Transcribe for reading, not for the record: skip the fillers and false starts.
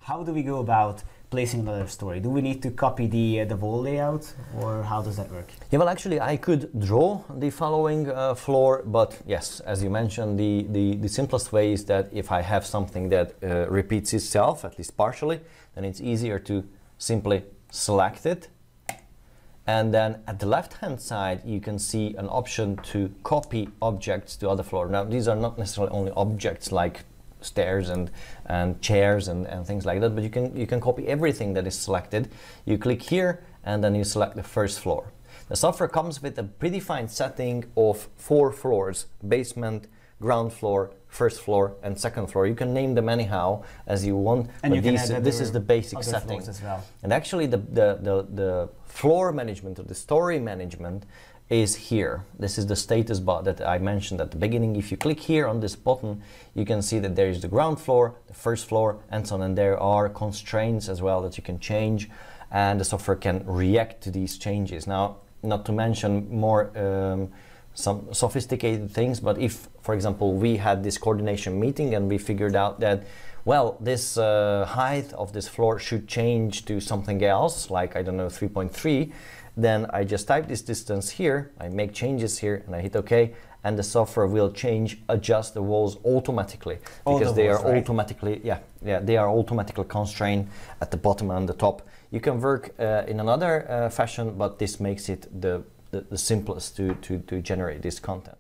how do we go about placing another story? Do we need to copy the wall layout, or how does that work? Yeah, well, actually, I could draw the following floor, but yes, as you mentioned, the simplest way is that if I have something that repeats itself, at least partially, then it's easier to simply select it. And then at the left-hand side, you can see an option to copy objects to other floor. Now, these are not necessarily only objects like stairs and chairs and things like that, but you can copy everything that is selected. You click here and then you select the first floor. The software comes with a predefined setting of 4 floors: basement, ground floor, first floor, and second floor. You can name them anyhow as you want, and but this is the basic setting. As well. And actually the floor management, or the story management, is here. This is the status bar that I mentioned at the beginning. If you click here on this button, you can see that there is the ground floor, the first floor, and so on. And there are constraints as well that you can change, and the software can react to these changes. Now, not to mention more some sophisticated things, but if, for example, we had this coordination meeting and we figured out that, well, this height of this floor should change to something else, like, I don't know, 3.3, then I just type this distance here, I make changes here, and I hit OK, and the software will adjust the walls automatically, because they are automatically, they are automatically constrained at the bottom and the top. You can work in another fashion, but this makes it the simplest to generate this content.